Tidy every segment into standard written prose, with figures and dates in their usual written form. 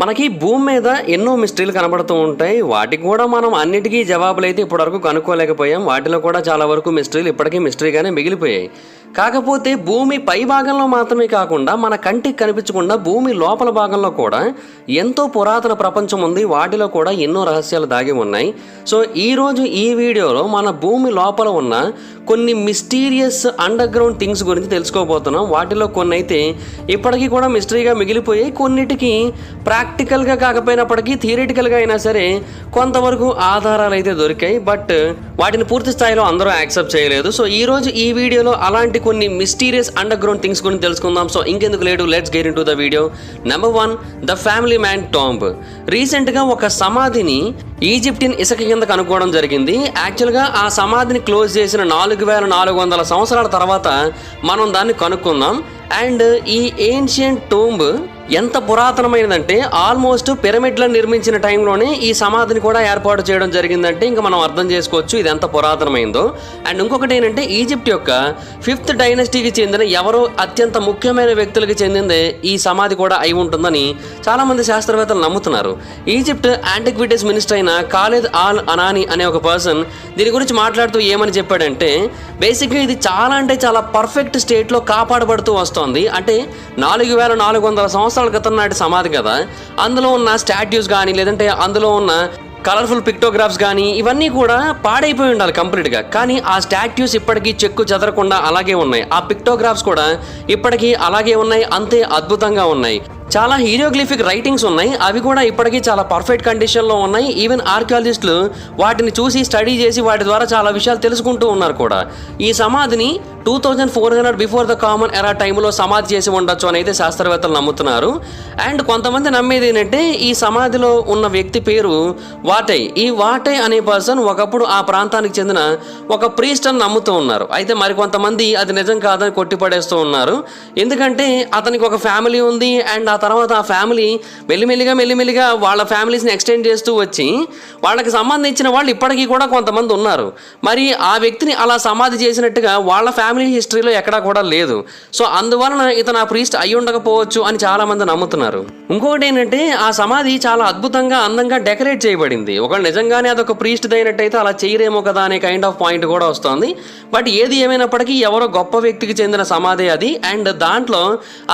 మనకి భూమి మీద ఎన్నో మిస్టరీలు కనబడుతూ ఉంటాయి. వాటికి కూడా మనం అన్నిటికీ జవాబులు అయితే ఇప్పటివరకు కనుక్కోలేకపోయాం. వాటిలో కూడా చాలా వరకు మిస్టరీలు ఇప్పటికీ మిస్టరీగానే మిగిలిపోయాయి. కాకపోతే భూమి పై భాగంలో మాత్రమే కాకుండా మన కంటికి కనిపించకుండా భూమి లోపల భాగంలో కూడా ఎంతో పురాతన ప్రపంచం ఉంది. వాటిలో కూడా ఎన్నో రహస్యాలు దాగి ఉన్నాయి. సో ఈరోజు ఈ వీడియోలో మన భూమి లోపల ఉన్న కొన్ని మిస్టీరియస్ అండర్ గ్రౌండ్ థింగ్స్ గురించి తెలుసుకోబోతున్నాం. వాటిలో కొన్ని అయితే ఇప్పటికీ కూడా మిస్టరీగా మిగిలిపోయాయి. కొన్నిటికి ప్రాక్టికల్గా కాకపోయినప్పటికీ థియరిటికల్గా అయినా సరే కొంతవరకు ఆధారాలు అయితే దొరికాయి. బట్ వాటిని పూర్తి స్థాయిలో అందరూ యాక్సెప్ట్ చేయలేదు. సో ఈరోజు ఈ వీడియోలో అలాంటి కొన్ని మిస్టీరియస్ అండర్ గ్రౌండ్ థింగ్స్ గురించి తెలుసుకుందాం. సో ఇంకెందుకు లేడు, let's get into the video. Number 1, the family man tomb. రీసెంట్గా ఒక సమాధిని ఈజిప్టియన్ ఇసుక కింద కనుక్కోవడం జరిగింది. యాక్చువల్గా ఆ సమాధిని క్లోజ్ చేసిన 4400 సంవత్సరాల తర్వాత మనం దాన్ని కనుక్కుందాం. అండ్ ఈ ఏన్షియంట్ టోంబ్ ఎంత పురాతనమైనదంటే ఆల్మోస్ట్ పిరమిడ్లను నిర్మించిన టైంలోనే ఈ సమాధిని కూడా ఏర్పాటు చేయడం జరిగిందంటే ఇంకా మనం అర్థం చేసుకోవచ్చు ఇది ఎంత పురాతనమైందో. అండ్ ఇంకొకటి ఏంటంటే ఈజిప్ట్ యొక్క 5th డైనస్టీకి చెందిన ఎవరో అత్యంత ముఖ్యమైన వ్యక్తులకి చెందిందే ఈ సమాధి కూడా అయి ఉంటుందని చాలామంది శాస్త్రవేత్తలు నమ్ముతున్నారు. ఈజిప్ట్ యాంటిక్విటీస్ మినిస్టర్ అయిన ఖాలిద్ ఆల్ అనానీ అనే ఒక పర్సన్ దీని గురించి మాట్లాడుతూ ఏమని చెప్పాడంటే బేసిక్గా ఇది చాలా అంటే చాలా పర్ఫెక్ట్ స్టేట్లో కాపాడబడుతూ వస్తుంది. అంటే 4400 సంవత్సరాల క్రితం నాటి సమాధి కదా, అందులో ఉన్న స్టాట్యూస్ కానీ లేదంటే అందులో ఉన్న కలర్ఫుల్ పిక్టోగ్రాఫ్స్ కానీ ఇవన్నీ కూడా పాడైపోయి ఉండాలి కంప్లీట్గా. కానీ ఆ స్టాట్యూస్ ఇప్పటికీ చెక్కు చెదరకుండా అలాగే ఉన్నాయి. ఆ పిక్టోగ్రాఫ్స్ కూడా ఇప్పటికీ అలాగే ఉన్నాయి, అంతే అద్భుతంగా ఉన్నాయి. చాలా హీరోగ్లిఫిక్ రైటింగ్స్ ఉన్నాయి, అవి కూడా ఇప్పటికీ చాలా పర్ఫెక్ట్ కండిషన్లో ఉన్నాయి. ఈవెన్ ఆర్కియాలజిస్టులు వాటిని చూసి స్టడీ చేసి వాటి ద్వారా చాలా విషయాలు తెలుసుకుంటూ ఉన్నారు కూడా. ఈ సమాధిని 2400 బిఫోర్ ద కామన్ ఎరా టైంలో సమాధి చేసి ఉండొచ్చు అని అయితే శాస్త్రవేత్తలు నమ్ముతున్నారు. అండ్ కొంతమంది నమ్మేది ఏంటంటే ఈ సమాధిలో ఉన్న వ్యక్తి పేరు వాటై. ఈ వాటై అనే పర్సన్ ఒకప్పుడు ఆ ప్రాంతానికి చెందిన ఒక ప్రీస్ట్ అని నమ్ముతూ ఉన్నారు. అయితే మరికొంతమంది అది నిజం కాదని కొట్టిపడేస్తూ ఉన్నారు. ఎందుకంటే అతనికి ఒక ఫ్యామిలీ ఉంది. అండ్ ఆ తర్వాత ఆ ఫ్యామిలీ మెల్లిమెల్లిగా వాళ్ళ ఫ్యామిలీస్ని ఎక్స్టెండ్ చేస్తూ వచ్చి వాళ్ళకి సంబంధించిన వాళ్ళు ఇప్పటికీ కూడా కొంతమంది ఉన్నారు. మరి ఆ వ్యక్తిని అలా సమాధి చేసినట్టుగా వాళ్ళ ఫ్యామిలీ హిస్టరీలో ఎక్కడా కూడా లేదు. సో అందువలన ఇతను ఆ ప్రీస్ట్ అయి ఉండకపోవచ్చు అని చాలా మంది నమ్ముతున్నారు. ఇంకొకటి ఏంటంటే ఆ సమాధి చాలా అద్భుతంగా అందంగా డెకరేట్ చేయబడింది. ఒకవేళ నిజంగానే అదొక ప్రీస్ట్ అయినట్టయితే అలా చేయరేమో కదా అనే కైండ్ ఆఫ్ పాయింట్ కూడా వస్తుంది. బట్ ఏది ఏమైనప్పటికీ ఎవరో గొప్ప వ్యక్తికి చెందిన సమాధి అది. అండ్ దాంట్లో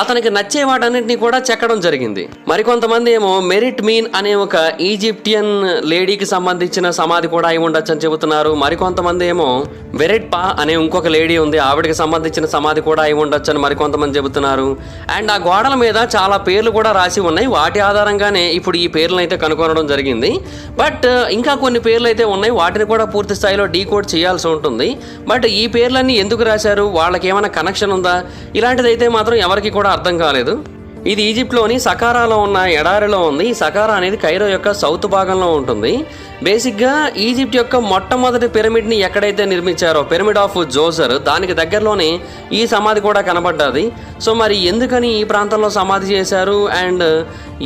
అతనికి నచ్చే వాటన్నిటిని కూడా చెక్కడం జరిగింది. మరికొంతమంది ఏమో మెరిట్ మీన్ అనే ఒక ఈజిప్టియన్ లేడీకి సంబంధించిన సమాధి కూడా అయి ఉండొచ్చు అని చెబుతున్నారు. మరికొంతమంది ఏమో వెరెట్ పా అనే ఇంకొక లేడీ ఉంది, ఆవిడకి సంబంధించిన సమాధి కూడా అయి ఉండొచ్చు అని మరికొంతమంది చెబుతున్నారు. అండ్ ఆ గోడల మీద చాలా పేర్లు కూడా రాసి ఉన్నాయి. వాటి ఆధారంగానే ఇప్పుడు ఈ పేర్లను అయితే కనుగొనడం జరిగింది. బట్ ఇంకా కొన్ని పేర్లు అయితే ఉన్నాయి, వాటిని కూడా పూర్తి స్థాయిలో డీకోడ్ చేయాల్సి ఉంటుంది. బట్ ఈ పేర్లన్నీ ఎందుకు రాశారు, వాళ్ళకి ఏమైనా కనెక్షన్ ఉందా, ఇలాంటిది అయితే మాత్రం ఎవరికి కూడా అర్థం కాలేదు. ఇది ఈజిప్ట్లోని సకారాలో ఉన్న ఎడారిలో ఉంది. ఈ సకారా అనేది కైరో యొక్క సౌత్ భాగంలో ఉంటుంది. బేసిక్గా ఈజిప్ట్ యొక్క మొట్టమొదటి పిరమిడ్ని ఎక్కడైతే నిర్మించారో పిరమిడ్ ఆఫ్ జోసర్, దానికి దగ్గరలోనే ఈ సమాధి కూడా కనబడ్డది. సో మరి ఎందుకని ఈ ప్రాంతంలో సమాధి చేశారు అండ్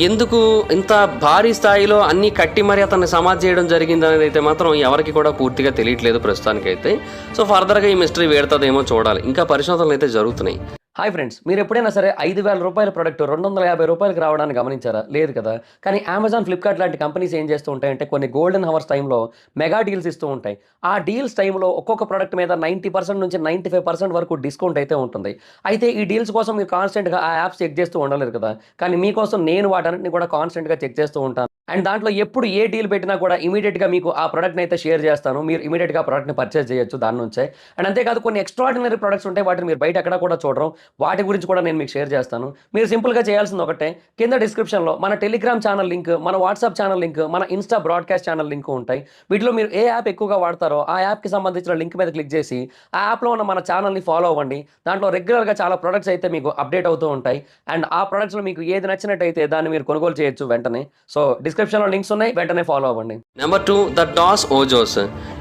ఎందుకు ఇంత భారీ స్థాయిలో అన్ని కట్టి మరి అతన్ని సమాధి చేయడం జరిగింది అనేది అయితే మాత్రం ఎవరికి కూడా పూర్తిగా తెలియట్లేదు ప్రస్తుతానికైతే. సో ఫర్దర్గా ఈ మిస్టరీ వేడుతుందేమో చూడాలి. ఇంకా పరిశోధనలు అయితే జరుగుతున్నాయి. హాయ్ ఫ్రెండ్స్, మీరు ఎప్పుడైనా సరే 5000 రూపాయల ప్రోడక్ట్ 250 రూపాయలకి రావడానికి గమనించారా? లేదు కదా. కానీ అమెజాన్, ఫ్లిప్కార్ట్ లాంటి కంపెనీస్ ఏం చేస్తూ ఉంటాయంటే కొన్ని గోల్డెన్ హవర్స్ టైంలో మెగా డీల్స్ ఇస్తూ ఉంటాయి. ఆ డీల్స్ టైంలో ఒక్కొక్క ప్రోడక్ట్ మీద 90% నుంచి 95% వరకు డిస్కౌంట్ అయితే ఉంటుంది. అయితే ఈ డీల్స్ కోసం మీరు కాన్స్టెంట్గా ఆ యాప్స్ చెక్ చేస్తూ ఉండలేరు కదా. కానీ మీకోసం నేను వాటన్నిటిని కూడా కాన్స్టెంట్గా చెక్ చేస్తూ ఉంటాను. అండ్ దాంట్లో ఎప్పుడు ఏ డీల్ పెట్టినా కూడా ఇమీడియట్గా మీకు ఆ ప్రోడక్ట్ని అయితే షేర్ చేస్తాను. మీరు ఇమీడియట్గా ఆ ప్రోడక్ట్ని పర్చేస్ చేయొచ్చు దాని నుంచే. అండ్ అంతేకాదు కొన్ని ఎక్స్ట్రాడినరీ ప్రొడక్ట్స్ ఉంటాయి, వాటిని మీరు బయట ఎక్కడ కూడా చూడరు. వాటి గురించి కూడా నేను మీకు షేర్ చేస్తాను. మీరు సింపుల్గా చేయాల్సింది ఒకటే, కింద డిస్క్రిప్షన్లో మన టెలిగ్రామ్ ఛానల్ లింక్, మన వాట్సాప్ ఛానల్ లింక్, మన ఇన్స్టా బ్రాడ్కాస్ట్ ఛానల్ లింక్ ఉంటాయి. వీటిలో మీరు ఏ యాప్ ఎక్కువగా వాడతారో ఆ యాప్కి సంబంధించిన లింక్ మీద క్లిక్ చేసి ఆ యాప్లో ఉన్న మన ఛానల్ని ఫాలో అవ్వండి. దాంట్లో రెగ్యులర్గా చాలా ప్రొడక్ట్స్ అయితే మీకు అప్డేట్ అవుతూ ఉంటాయి. అండ్ ఆ ప్రొడక్ట్స్లో మీకు ఏది నచ్చినట్టయితే దాన్ని మీరు కొనుగోలు చేయొచ్చు వెంటనే. సో డిస్క్రిప్షన్లో లింక్స్ ఉన్నాయి, వెంటనే ఫాలో అవ్వండి. Number 2, the DOS ఓజోస్.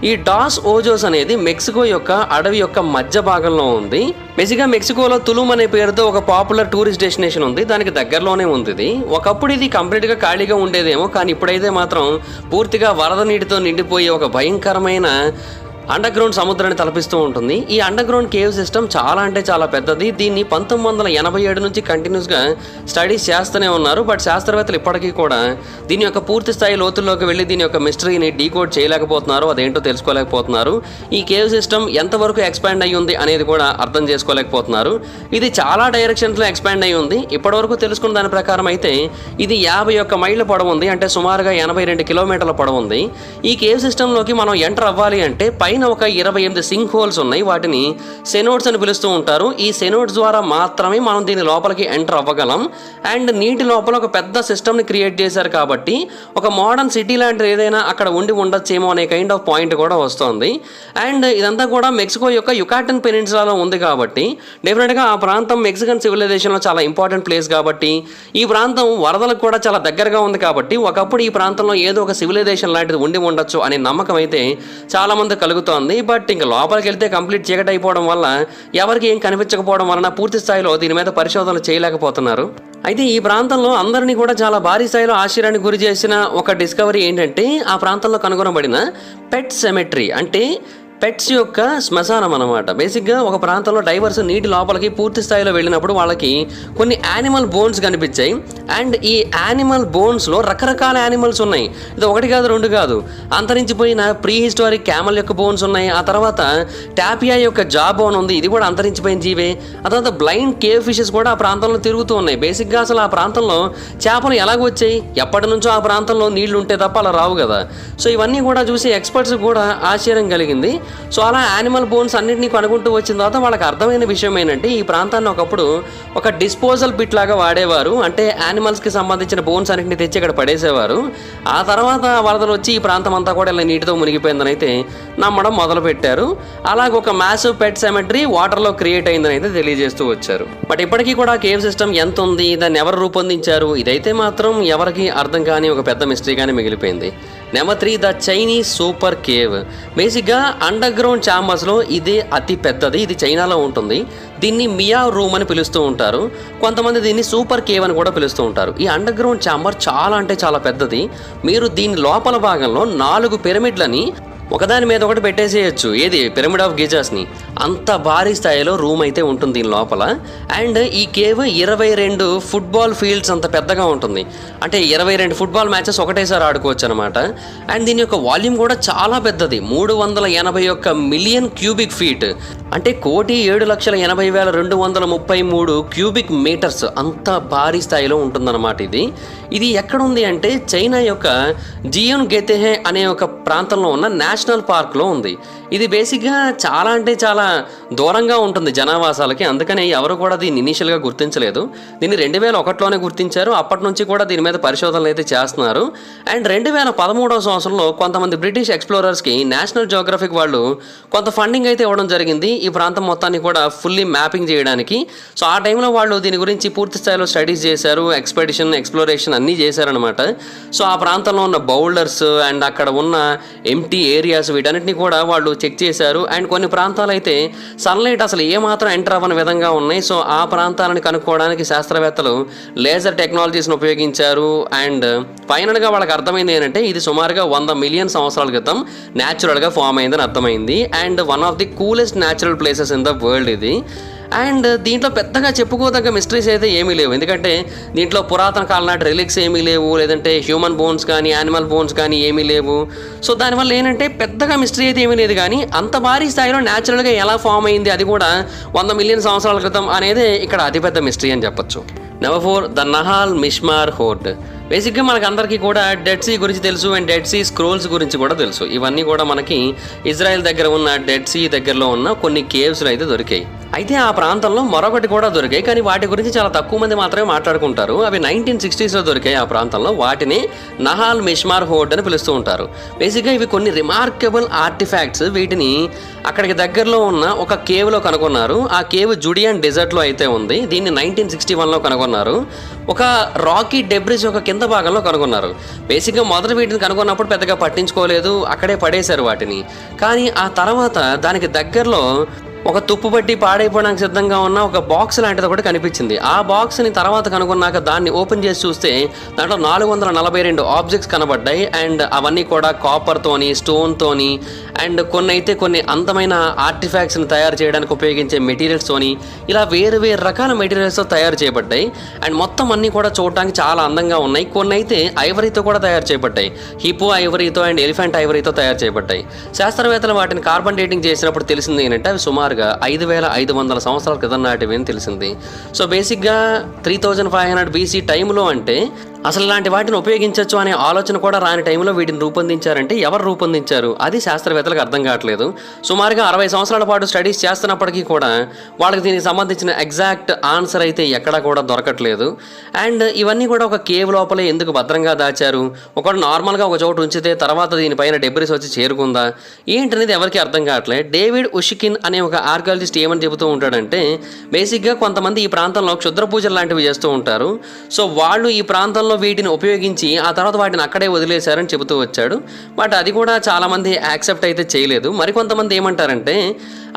ఈ డాస్ ఓజోస్ అనేది మెక్సికో యొక్క అడవి యొక్క మధ్య భాగంలో ఉంది. బేసిక్గా మెక్సికోలో తులుమ్ అనే పేరుతో ఒక పాపులర్ టూరిస్ట్ డెస్టినేషన్ ఉంది, దానికి దగ్గరలోనే ఉంది ఇది. ఒకప్పుడు ఇది కంప్లీట్గా ఖాళీగా ఉండేదేమో, కానీ ఇప్పుడైతే మాత్రం పూర్తిగా వరద నీటితో నిండిపోయి ఒక భయంకరమైన అండర్ గ్రౌండ్ సముద్రాన్ని తలపిస్తూ ఉంటుంది. ఈ అండర్ గ్రౌండ్ కేవ్ సిస్టమ్ చాలా అంటే చాలా పెద్దది. దీన్ని 1987 నుంచి కంటిన్యూస్గా స్టడీస్ చేస్తూనే ఉన్నారు. బట్ శాస్త్రవేత్తలు ఇప్పటికీ కూడా దీని యొక్క పూర్తి స్థాయి లోతుల్లోకి వెళ్ళి దీని యొక్క మిస్టరీని డీకోడ్ చేయలేకపోతున్నారు, అదేంటో తెలుసుకోలేకపోతున్నారు. ఈ కేవ్ సిస్టమ్ ఎంతవరకు ఎక్స్పాండ్ అయ్యి ఉంది అనేది కూడా అర్థం చేసుకోలేకపోతున్నారు. ఇది చాలా డైరెక్షన్స్లో ఎక్స్పాండ్ అయ్యి ఉంది. ఇప్పటివరకు తెలుసుకున్న దాని ప్రకారం అయితే ఇది 51 మైళ్ళ పొడవు ఉంది, అంటే సుమారుగా 82 కిలోమీటర్ల పొడవు ఉంది. ఈ కేవ్ సిస్టంలోకి మనం ఎంటర్ అవ్వాలి అంటే పైన ఒక 28 సింక్ హోల్స్ ఉన్నాయి. వాటిని సెనోడ్స్ అని పిలుస్తూ ఉంటారు. ఈ సెనోడ్స్ ద్వారా మాత్రమే మనం దీని లోపలికి ఎంటర్ అవ్వగలం. అండ్ నీటి లోపల ఒక పెద్ద సిస్టమ్ని క్రియేట్ చేశారు కాబట్టి ఒక మోడర్న్ సిటీ లాంటిది ఏదైనా అక్కడ ఉండి ఉండొచ్చేమో అనే కైండ్ ఆఫ్ పాయింట్ కూడా వస్తుంది. అండ్ ఇదంతా కూడా మెక్సికో యొక్క యుకాటన్ పెనిన్సులాలో ఉంది కాబట్టి డెఫినెట్గా ఆ ప్రాంతం మెక్సికన్ సివిలైజేషన్లో చాలా ఇంపార్టెంట్ ప్లేస్ కాబట్టి ఈ ప్రాంతం వరదలకు కూడా చాలా దగ్గరగా ఉంది కాబట్టి ఒకప్పుడు ఈ ప్రాంతంలో ఏదో ఒక సివిలైజేషన్ లాంటిది ఉండి ఉండొచ్చు అనే నమ్మకం అయితే చాలా మంది కలుగుతుంది. బట్ ఇంకా లోపలికి వెళ్తే కంప్లీట్ చీకటి అయిపోవడం వల్ల ఎవరికి ఏం కనిపించకపోవడం వలన పూర్తి స్థాయిలో దీని మీద పరిశోధనలు చేయలేకపోతున్నారు. అయితే ఈ ప్రాంతంలో అందరినీ కూడా చాలా భారీ స్థాయిలో ఆశ్చర్యానికి గురి చేసిన ఒక డిస్కవరీ ఏంటంటే ఆ ప్రాంతంలో కనుగొనబడిన పెట్ సెమెట్రీ, అంటే పెట్స్ యొక్క శ్మశానం అన్నమాట. బేసిక్గా ఒక ప్రాంతంలో డైవర్స్ నీటి లోపలికి పూర్తి స్థాయిలో వెళ్ళినప్పుడు వాళ్ళకి కొన్ని యానిమల్ బోన్స్ కనిపించాయి. అండ్ ఈ యానిమల్ బోన్స్లో రకరకాల యానిమల్స్ ఉన్నాయి. ఇది ఒకటి కాదు, రెండు కాదు. అంతరించిపోయిన ప్రీ హిస్టారిక్ క్యామల్ యొక్క బోన్స్ ఉన్నాయి. ఆ తర్వాత టాపియా యొక్క జా బోన్ ఉంది, ఇది కూడా అంతరించిపోయిన జీవే. ఆ తర్వాత బ్లైండ్ కేవ్ ఫిషెస్ కూడా ఆ ప్రాంతంలో తిరుగుతూ ఉన్నాయి. బేసిక్గా అసలు ఆ ప్రాంతంలో చేపలు ఎలాగ వచ్చాయి, ఎప్పటి నుంచో ఆ ప్రాంతంలో నీళ్లు ఉంటే తప్ప అలా రావు కదా. సో ఇవన్నీ కూడా చూసి ఎక్స్పర్ట్స్ కూడా ఆశ్చర్యం కలిగింది. సో అలా యానిమల్ బోన్స్ అన్నింటినీ కనుగొంటూ వచ్చిన తర్వాత వాళ్ళకి అర్థమైన విషయం ఏంటంటే ఈ ప్రాంతాన్ని ఒకప్పుడు ఒక డిస్పోజల్ పిట్ లాగా వాడేవారు. అంటే యానిమల్స్కి సంబంధించిన బోన్స్ అన్నింటినీ తెచ్చి ఇక్కడ పడేసేవారు. ఆ తర్వాత వరదలు వచ్చి ఈ ప్రాంతం అంతా కూడా ఇలా నీటితో మునిగిపోయిందని అయితే నమ్మడం మొదలుపెట్టారు. అలాగే ఒక మ్యాసివ్ పెట్ సెమెట్రీ వాటర్లో క్రియేట్ అయిందని అయితే తెలియజేస్తూ వచ్చారు. బట్ ఇప్పటికీ కూడా కేవ్ సిస్టమ్ ఎంత ఉంది, దాన్ని ఎవరు రూపొందించారు, ఇదైతే మాత్రం ఎవరికి అర్థం కాని ఒక పెద్ద మిస్టరీగానే మిగిలిపోయింది. Number 3, the Chinese super cave. బేసిక్గా అండర్ గ్రౌండ్ ఛాంబర్స్లో ఇదే అతి పెద్దది. ఇది చైనాలో ఉంటుంది. దీన్ని మియా రూమ్ అని పిలుస్తూ ఉంటారు. కొంతమంది దీన్ని సూపర్ కేవ్ అని కూడా పిలుస్తూ ఉంటారు. ఈ అండర్ గ్రౌండ్ ఛాంబర్ చాలా అంటే చాలా పెద్దది. మీరు దీని లోపల భాగంలో 4 పిరమిడ్లని ఒకదాని మీద ఒకటి పెట్టేసేయచ్చు. ఏది పిరమిడ్ ఆఫ్ గిజాస్ని. అంత భారీ స్థాయిలో రూమ్ అయితే ఉంటుంది దీని లోపల. అండ్ ఈ కేవ్ 22 ఫుట్బాల్ ఫీల్డ్స్ అంత పెద్దగా ఉంటుంది. అంటే 22 ఫుట్బాల్ మ్యాచెస్ ఒకటేసారి ఆడుకోవచ్చు అనమాట. అండ్ దీని యొక్క వాల్యూమ్ కూడా చాలా పెద్దది. 381 మిలియన్ క్యూబిక్ ఫీట్, అంటే 1,80,233 క్యూబిక్ మీటర్స్. అంత భారీ స్థాయిలో ఉంటుందన్నమాట ఇది ఎక్కడుంది అంటే చైనా యొక్క జియోన్ గెతెహే అనే ఒక ప్రాంతంలో ఉన్న నేషనల్ పార్క్లో ఉంది. ఇది బేసిక్గా చాలా అంటే చాలా దూరంగా ఉంటుంది జనావాసాలకి. అందుకని ఎవరు కూడా దీన్ని ఇనీషియల్గా గుర్తించలేదు. దీన్ని 2001లోనే గుర్తించారు. అప్పటి నుంచి కూడా దీని మీద పరిశోధనలు అయితే చేస్తున్నారు. అండ్ 2013వ సంవత్సరంలో కొంతమంది బ్రిటిష్ ఎక్స్ప్లోరర్స్కి నేషనల్ జియోగ్రఫిక్ వాళ్ళు కొంత ఫండింగ్ అయితే ఇవ్వడం జరిగింది ఈ ప్రాంతం మొత్తాన్ని కూడా ఫుల్లీ మ్యాపింగ్ చేయడానికి. సో ఆ టైంలో వాళ్ళు దీని గురించి పూర్తి స్థాయిలో స్టడీస్ చేశారు, ఎక్స్ప్లోరేషన్ అన్నీ చేశారనమాట. సో ఆ ప్రాంతంలో ఉన్న బౌల్డర్స్ అండ్ అక్కడ ఉన్న ఎంటీ ఏరియాస్ వీటన్నిటిని కూడా వాళ్ళు చెక్ చేశారు. అండ్ కొన్ని ప్రాంతాలు అయితే సన్లైట్ అసలు ఏమాత్రం ఎంటర్ అవ్వని విధంగా ఉన్నాయి. సో ఆ ప్రాంతాలను కనుక్కోవడానికి శాస్త్రవేత్తలు లేజర్ టెక్నాలజీస్ని ఉపయోగించారు. అండ్ ఫైనల్గా వాళ్ళకి అర్థమైంది ఏంటంటే ఇది సుమారుగా 100 మిలియన్ సంవత్సరాల క్రితం న్యాచురల్గా ఫామ్ అయిందని అర్థమైంది. And one of the coolest natural places in the world ఇది. అండ్ దీంట్లో పెద్దగా చెప్పుకోదగ్గ మిస్టరీస్ అయితే ఏమీ లేవు. ఎందుకంటే దీంట్లో పురాతన కాలం నాటి రిలిక్స్ ఏమీ లేవు, లేదంటే హ్యూమన్ బోన్స్ కానీ యానిమల్ బోన్స్ కానీ ఏమీ లేవు. సో దానివల్ల ఏంటంటే పెద్దగా మిస్టరీ అయితే ఏమీ లేదు. కానీ అంత భారీ స్థాయిలో న్యాచురల్గా ఎలా ఫామ్ అయింది, అది కూడా 100 మిలియన్ సంవత్సరాల క్రితం అనేది ఇక్కడ అతిపెద్ద మిస్టరీ అని చెప్పొచ్చు. Number 4, the నహాల్ మిష్మార్ హోర్డ్. బేసిక్గా మనకు అందరికీ కూడా డెడ్ సీ గురించి తెలుసు అండ్ డెడ్ సీ స్క్రోల్స్ గురించి కూడా తెలుసు. ఇవన్నీ కూడా మనకి ఇజ్రాయెల్ దగ్గర ఉన్న డెడ్ సీ దగ్గరలో ఉన్న కొన్ని కేవ్స్లో అయితే దొరికాయి. అయితే ఆ ప్రాంతంలో మరొకటి కూడా దొరికాయి, కానీ వాటి గురించి చాలా తక్కువ మంది మాత్రమే మాట్లాడుకుంటారు. అవి 1960sలో దొరికాయి ఆ ప్రాంతంలో. వాటిని నహాల్ మిష్మార్ హోర్డ్ అని పిలుస్తూ ఉంటారు. బేసిక్గా ఇవి కొన్ని రిమార్కబుల్ ఆర్టిఫాక్ట్స్. వీటిని అక్కడికి దగ్గరలో ఉన్న ఒక కేవ్లో కనుగొన్నారు. ఆ కేవ్ జుడియన్ డెజర్ట్లో అయితే ఉంది. దీన్ని 1961లో కనుగొన్నారు. ఒక రాకీ డెబ్రిస్ ఒక కింద భాగంలో కనుగొన్నారు. బేసిక్గా మొదటి వీటిని కనుగొన్నప్పుడు పెద్దగా పట్టించుకోలేదు, అక్కడే పడేశారు వాటిని. కానీ ఆ తర్వాత దానికి దగ్గరలో ఒక తుప్పు పట్టి పాడైపోవడానికి సిద్ధంగా ఉన్న ఒక బాక్స్ లాంటిది ఒకటి కనిపించింది. ఆ బాక్స్ని తర్వాత కనుగొన్నాక దాన్ని ఓపెన్ చేసి చూస్తే దాంట్లో 442 ఆబ్జెక్ట్స్ కనబడ్డాయి. అండ్ అవన్నీ కూడా కాపర్తోని, స్టోన్తోని, అండ్ కొన్ని అందమైన ఆర్టిఫాక్ట్స్ని తయారు చేయడానికి ఉపయోగించే మెటీరియల్స్తోని, ఇలా వేరు రకాల మెటీరియల్స్తో తయారు చేయబడ్డాయి. అండ్ మొత్తం అన్నీ కూడా చూడటానికి చాలా అందంగా ఉన్నాయి. కొన్ని అయితే ఐవరీతో కూడా తయారు చేయబడ్డాయి. హిపో ఐవరీతో అండ్ ఎలిఫెంట్ ఐవరీతో తయారు చేయబడ్డాయి. శాస్త్రవేత్తలు వాటిని కార్బన్ డేటింగ్ చేసినప్పుడు తెలిసింది ఏంటంటే అవి సుమారుగా 5500 సంవత్సరాల క్రితం నాటివి అని తెలిసింది. సో బేసిక్గా 3500 BC టైంలో అంటే అసలు ఇలాంటి వాటిని ఉపయోగించవచ్చు అనే ఆలోచన కూడా రాని టైంలో వీటిని రూపొందించారంటే ఎవరు రూపొందించారు అది శాస్త్రవేత్తలకు అర్థం కావట్లేదు. సుమారుగా 60 సంవత్సరాల పాటు స్టడీస్ చేస్తున్నప్పటికీ కూడా వాళ్ళకి దీనికి సంబంధించిన ఎగ్జాక్ట్ ఆన్సర్ అయితే ఎక్కడా కూడా దొరకట్లేదు. అండ్ ఇవన్నీ కూడా ఒక కేవ్ లోపలే ఎందుకు భద్రంగా దాచారు? ఒకవేళ నార్మల్గా ఒక చోటు ఉంచితే తర్వాత దీనిపైన డెబ్రిస్ వచ్చి చేరుకుందా ఏంటనేది ఎవరికి అర్థం కావట్లేదు. డేవిడ్ ఉషికిన్ అనే ఒక ఆర్కియాలజిస్ట్ ఏమని చెబుతూ ఉంటాడంటే బేసిక్గా కొంతమంది ఈ ప్రాంతంలో క్షుద్ర పూజలు లాంటివి చేస్తూ ఉంటారు. సో వాళ్ళు ఈ ప్రాంతంలో వీటిని ఉపయోగించి ఆ తర్వాత వాటిని అక్కడే వదిలేశారని చెబుతూ వచ్చాడు. బట్ అది కూడా చాలామంది యాక్సెప్ట్ అయితే చేయలేదు. మరికొంతమంది ఏమంటారంటే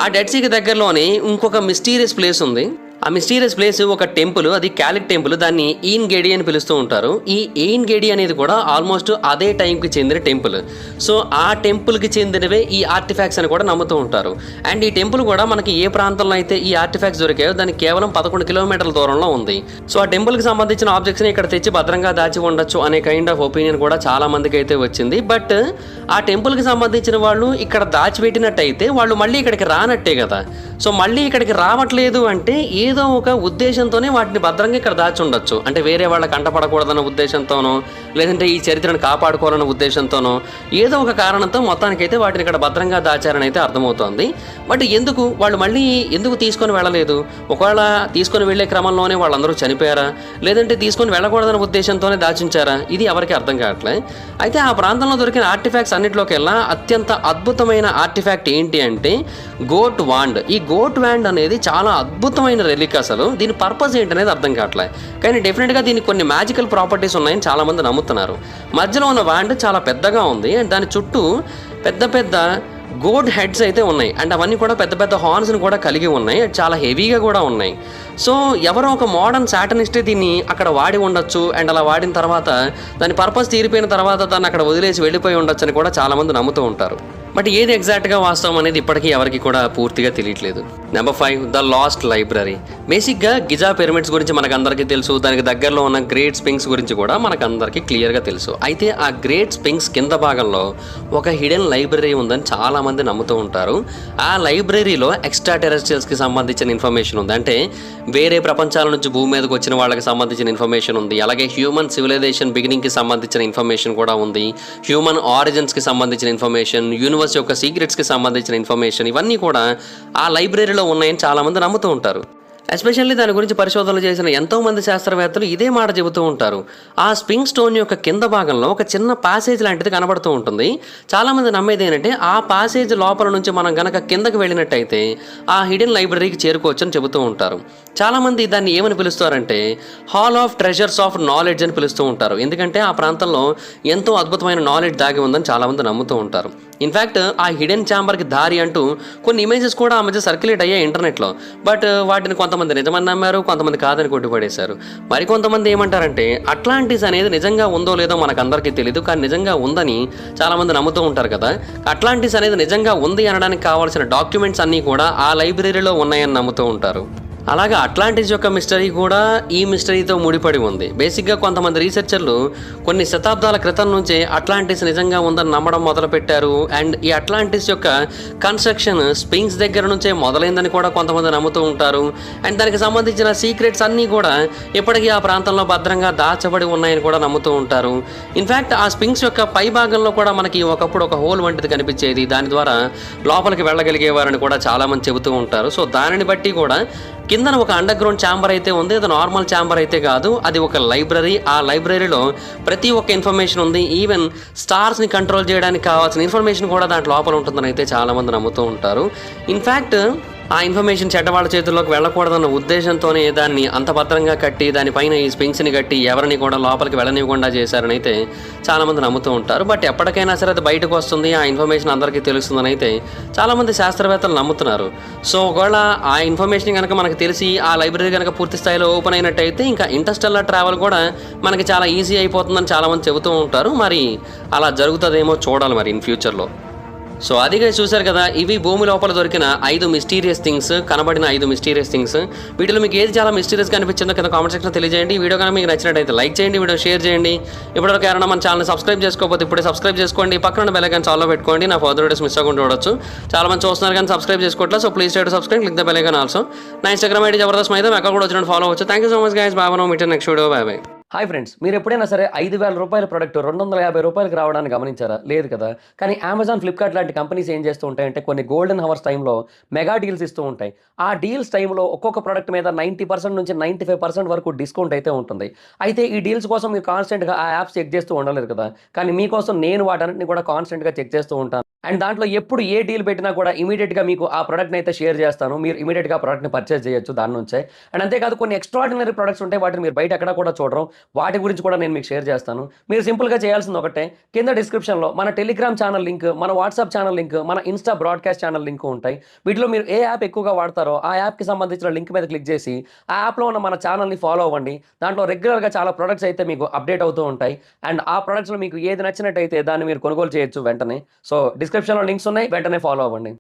ఆ డెడ్ సీకి దగ్గరలోనే ఇంకొక మిస్టీరియస్ ప్లేస్ ఉంది. ఆ మిస్టీరియస్ ప్లేస్ ఒక టెంపుల్, అది క్యాలిక్ టెంపుల్. దాన్ని ఈన్ గేడి అని పిలుస్తూ ఉంటారు. ఈ ఈన్ గేడి అనేది కూడా ఆల్మోస్ట్ అదే టైంకి చెందిన టెంపుల్. సో ఆ టెంపుల్కి చెందినవే ఈ ఆర్టిఫాక్ట్స్ అని కూడా నమ్ముతూ ఉంటారు. అండ్ ఈ టెంపుల్ కూడా మనకి ఏ ప్రాంతంలో అయితే ఈ ఆర్టిఫాక్ట్స్ దొరికాయో దానికి కేవలం 11 కిలోమీటర్ల దూరంలో ఉంది. సో ఆ టెంపుల్కి సంబంధించిన ఆబ్జెక్ట్స్ని ఇక్కడ తెచ్చి భద్రంగా దాచి ఉండొచ్చు అనే కైండ్ ఆఫ్ ఒపీనియన్ కూడా చాలా మందికి అయితే వచ్చింది. బట్ ఆ టెంపుల్కి సంబంధించిన వాళ్ళు ఇక్కడ దాచిపెట్టినట్టయితే వాళ్ళు మళ్ళీ ఇక్కడికి రానట్టే కదా. సో మళ్ళీ ఇక్కడికి రావట్లేదు అంటే ఏదో ఒక ఉద్దేశంతోనే వాటిని భద్రంగా ఇక్కడ దాచి ఉండొచ్చు. అంటే వేరే వాళ్ళ కంటపడకూడదన్న ఉద్దేశంతోనో లేదంటే ఈ చరిత్రను కాపాడుకోవాలన్న ఉద్దేశంతోనో ఏదో ఒక కారణంతో మొత్తానికైతే వాటిని ఇక్కడ భద్రంగా దాచారని అయితే అర్థమవుతోంది. బట్ ఎందుకు వాళ్ళు మళ్ళీ ఎందుకు తీసుకొని వెళ్ళలేదు? ఒకవేళ తీసుకొని వెళ్లే క్రమంలోనే వాళ్ళందరూ చనిపోయారా లేదంటే తీసుకొని వెళ్ళకూడదన్న ఉద్దేశంతోనే దాచించారా ఇది ఎవరికి అర్థం కావట్లే. అయితే ఆ ప్రాంతంలో దొరికిన ఆర్టిఫాక్ట్స్ అన్నింటిలోకెల్లా అత్యంత అద్భుతమైన ఆర్టిఫాక్ట్ ఏంటి అంటే గోట్ వాండ్. ఈ గోట్ వాండ్ అనేది చాలా అద్భుతమైన రెలిక్. అసలు దీని పర్పస్ ఏంటనేది అర్థం కావట్లేదు. కానీ డెఫినెట్గా దీనికి కొన్ని మ్యాజికల్ ప్రాపర్టీస్ ఉన్నాయని చాలామంది నమ్ముతున్నారు. మధ్యలో ఉన్న వాండ్ చాలా పెద్దగా ఉంది అండ్ దాని చుట్టూ పెద్ద గోడ్ హెడ్స్ అయితే ఉన్నాయి. అండ్ అవన్నీ కూడా పెద్ద హార్న్స్ని కూడా కలిగి ఉన్నాయి. చాలా హెవీగా కూడా ఉన్నాయి. సో ఎవరో ఒక మోడర్న్ సాటనిస్టే దీన్ని అక్కడ వాడి ఉండొచ్చు. అండ్ అలా వాడిన తర్వాత దాని పర్పస్ తీరిపోయిన తర్వాత దాన్ని అక్కడ వదిలేసి వెళ్ళిపోయి ఉండొచ్చు అని కూడా చాలామంది నమ్ముతూ ఉంటారు. బట్ ఏది ఎగ్జాక్ట్గా వాస్తవం అనేది ఇప్పటికీ ఎవరికి కూడా పూర్తిగా తెలియట్లేదు. Number 5 the last library. బేసిక్గా గిజా పిరమిడ్స్ గురించి మనకందరికీ తెలుసు. దానికి దగ్గరలో ఉన్న గ్రేట్ స్పింక్స్ గురించి కూడా మనకందరికీ క్లియర్గా తెలుసు. అయితే ఆ గ్రేట్ స్పింక్స్ కింద భాగంలో ఒక హిడెన్ లైబ్రరీ ఉందని చాలామంది నమ్ముతూ ఉంటారు. ఆ లైబ్రరీలో ఎక్స్ట్రా టెరెస్ట్రియల్స్కి సంబంధించిన ఇన్ఫర్మేషన్ ఉంది. అంటే వేరే ప్రపంచాల నుంచి భూమి మీదకి వచ్చిన వాళ్ళకి సంబంధించిన ఇన్ఫర్మేషన్ ఉంది. అలాగే హ్యూమన్ సివిలైజేషన్ బిగినింగ్కి సంబంధించిన ఇన్ఫర్మేషన్ కూడా ఉంది. హ్యూమన్ ఆరిజిన్స్కి సంబంధించిన ఇన్ఫర్మేషన్, యూనివర్స్ యొక్క సీక్రెట్స్కి సంబంధించిన ఇన్ఫర్మేషన్ ఇవన్నీ కూడా ఆ లైబ్రరీలో ఉన్నాయని చాలామంది నమ్ముతూ ఉంటారు. ఎస్పెషల్లీ దాని గురించి పరిశోధనలు చేసిన ఎంతోమంది శాస్త్రవేత్తలు ఇదే మాట చెబుతూ ఉంటారు. ఆ స్ప్రింగ్ స్టోన్ యొక్క కింద భాగంలో ఒక చిన్న ప్యాసేజ్ లాంటిది కనబడుతూ ఉంటుంది. చాలామంది నమ్మేది ఏంటంటే ఆ ప్యాసేజ్ లోపల నుంచి మనం గనక కిందకి వెళ్ళినట్టయితే ఆ హిడెన్ లైబ్రరీకి చేరుకోవచ్చు అని చెబుతూ ఉంటారు. చాలామంది దాన్ని ఏమని పిలుస్తారంటే hall of treasures of knowledge అని పిలుస్తూ ఉంటారు. ఎందుకంటే ఆ ప్రాంతంలో ఎంతో అద్భుతమైన నాలెడ్జ్ దాగి ఉందని చాలామంది నమ్ముతూ ఉంటారు. ఇన్ఫ్యాక్ట్ ఆ హిడెన్ ఛాంబర్కి దారి అంటూ కొన్ని ఇమేజెస్ కూడా ఆ మధ్య సర్క్యులేట్ అయ్యాయి ఇంటర్నెట్లో. బట్ వాటిని కొంతమంది నిజమని నమ్మారు, కొంతమంది కాదని కొట్టిపడేశారు. మరికొంతమంది ఏమంటారంటే అట్లాంటిస్ అనేది నిజంగా ఉందో లేదో మనకు అందరికీ తెలియదు, కానీ నిజంగా ఉందని చాలామంది నమ్ముతూ ఉంటారు కదా. అట్లాంటిస్ అనేది నిజంగా ఉంది అనడానికి కావాల్సిన డాక్యుమెంట్స్ అన్నీ కూడా ఆ లైబ్రరీలో ఉన్నాయని నమ్ముతూ ఉంటారు. అలాగే అట్లాంటిస్ యొక్క మిస్టరీ కూడా ఈ మిస్టరీతో ముడిపడి ఉంది. బేసిక్గా కొంతమంది రీసెర్చర్లు కొన్ని శతాబ్దాల క్రితం నుంచే అట్లాంటిస్ నిజంగా ఉందని నమ్మడం మొదలుపెట్టారు. అండ్ ఈ అట్లాంటిస్ యొక్క కన్స్ట్రక్షన్ స్పింక్స్ దగ్గర నుంచే మొదలైందని కూడా కొంతమంది నమ్ముతూ ఉంటారు. అండ్ దానికి సంబంధించిన సీక్రెట్స్ అన్నీ కూడా ఇప్పటికీ ఆ ప్రాంతంలో భద్రంగా దాచబడి ఉన్నాయని కూడా నమ్ముతూ ఉంటారు. ఇన్ఫ్యాక్ట్ ఆ స్పింక్స్ యొక్క పై భాగంలో కూడా మనకి ఒకప్పుడు ఒక హోల్ వంటిది కనిపించేది, దాని ద్వారా లోపలికి వెళ్ళగలిగేవారని కూడా చాలామంది చెబుతూ ఉంటారు. సో దానిని బట్టి కూడా కిందన ఒక అండర్ గ్రౌండ్ ఛాంబర్ అయితే ఉంది. అది నార్మల్ ఛాంబర్ అయితే కాదు, అది ఒక లైబ్రరీ. ఆ లైబ్రరీలో ప్రతి ఒక్క ఇన్ఫర్మేషన్ ఉంది. ఈవెన్ స్టార్స్ని కంట్రోల్ చేయడానికి కావాల్సిన ఇన్ఫర్మేషన్ కూడా దాంట్లో లోపల ఉంటుందని అయితే చాలామంది నమ్ముతూ ఉంటారు. ఇన్ఫ్యాక్ట్ ఆ ఇన్ఫర్మేషన్ చెడ్డవాళ్ళ చేతుల్లోకి వెళ్ళకూడదన్న ఉద్దేశంతోనే దాన్ని అంత భద్రంగా కట్టి దానిపైన ఈ స్పింక్స్ని కట్టి ఎవరిని కూడా లోపలికి వెళ్ళనివ్వకుండా చేశారని అయితే చాలామంది నమ్ముతూ ఉంటారు. బట్ ఎప్పటికైనా సరే అది బయటకు వస్తుంది, ఆ ఇన్ఫర్మేషన్ అందరికీ తెలుస్తుందని అయితే చాలామంది శాస్త్రవేత్తలు నమ్ముతున్నారు. సో ఒకవేళ ఆ ఇన్ఫర్మేషన్ కనుక మనకు తెలిసి ఆ లైబ్రరీ కనుక పూర్తి స్థాయిలో ఓపెన్ అయినట్టయితే ఇంకా ఇంటర్స్టెల్లార్ ట్రావెల్ కూడా మనకి చాలా ఈజీ అయిపోతుందని చాలామంది చెబుతూ ఉంటారు. మరి అలా జరుగుతుందేమో చూడాలి మరి ఇన్ ఫ్యూచర్లో. సో అదిగా చూశారు కదా, ఇవి భూమి లోపల దొరికిన 5 మిస్టీరియస్ థింగ్స్, కనబడిన 5 మిస్టీరియస్ థింగ్స్. వీటిలో మీకు ఏది చాలా మిస్టీరియస్గా అనిపించిందో కింద కామెంట్ సెక్షన్లో తెలియజేయండి. ఈ వీడియో కనుక మీకు నచ్చినట్టయితే లైక్ చేయండి, వీడియో షేర్ చేయండి. ఇప్పటివరకు ఎవరైనా మన ఛానల్ సబ్స్క్రైబ్ చేసుకోకపోతే ఇప్పుడే సబ్స్క్రైబ్ చేసుకోండి, పక్కన బెల్ ఐకాన్ ఆల్లో పెట్టుకోండి. నా ఫర్దర్ వీడియోస్ మిస్ అవ్వకుండా చూడొచ్చు. చాలా మంది చూస్తున్నారు కానీ సబ్స్క్రైబ్ చేసుకోవట్లేదు. So please to subscribe, click the bell icon also. నా ఇన్స్టాగ్రామ్ ఐడి జబర్దస్త్ మైదా, అక్కడ కూడా వచ్చినట్టు ఫాలో అవ్వచ్చు. Thank you so much guys, bye, meet next video, bye bye. Hi friends, మీరు ఎప్పుడైనా సరే 5,000 రూపాయల ప్రొడక్ట్ 250 రూపాయలకి రావడానికి గమనించారా? లేదు కదా. కానీ అమెజాన్, ఫ్లిప్కార్ట్ లాంటి కంపెనీస్ ఏం చేస్తూ ఉంటాయంటే కొన్ని గోల్డెన్ హవర్స్ టైంలో మెగా డీల్స్ ఇస్తూ ఉంటాయి. ఆ డీల్స్ టైంలో ఒక్కొక్క ప్రొడక్ట్ మీద 90% నుంచి 95% వరకు డిస్కౌంట్ అయితే ఉంటుంది. అయితే ఈ డీల్స్ కోసం మీరు కాన్స్టెంట్గా ఆ యాప్స్ చెక్ చేస్తూ ఉండలేరు కదా. కానీ మీకోసం నేను వాటన్నిటిని కూడా కాన్స్టెంట్గా చెక్ చేస్తూ ఉంటాను. అండ్ దాంట్లో ఎప్పుడు ఏ డీల్ పెట్టినా కూడా ఇమీడియట్గా మీకు ఆ ప్రొడక్ట్ని అయితే షేర్ చేస్తాను. మీరు ఇమీడియట్గా ప్రొడక్ట్ని పర్చేస్ చేయొచ్చు దాని నుంచే. అండ్ అంతేకాదు కొన్ని ఎక్స్ట్రాడినరీ ప్రొడక్ట్స్ ఉంటాయి, వాటిని మీరు బయట ఎక్కడ కూడా చూడరు. వాటి గురించి కూడా నేను మీకు షేర్ చేస్తాను. మీరు సింపుల్గా చేయాల్సింది ఒకటే, కింద డిస్క్రిప్షన్లో మన టెలిగ్రామ్ ఛానల్ లింక్, మన వాట్సాప్ ఛానల్ లింక్, మన ఇన్స్టా బ్రాడ్కాస్ట్ ఛానల్ లింక్ ఉంటాయి. వీటిలో మీరు ఏ యాప్ ఎక్కువగా వాడతారో ఆ యాప్కి సంబంధించిన లింక్ మీద క్లిక్ చేసి ఆ యాప్లో ఉన్న మన ఛానల్ని ఫాలో అవ్వండి. దాంట్లో రెగ్యులర్గా చాలా ప్రొడక్ట్స్ అయితే మీకు అప్డేట్ అవుతూ ఉంటాయి. అండ్ ఆ ప్రొడక్ట్స్లో మీకు ఏది నచ్చినట్టయితే దాన్ని మీరు కొనుగోలు చేయొచ్చు వెంటనే. సో డిస్క్రిప్షన్లో లింక్స్ ఉన్నాయి, వెంటనే ఫాలో అవ్వండి.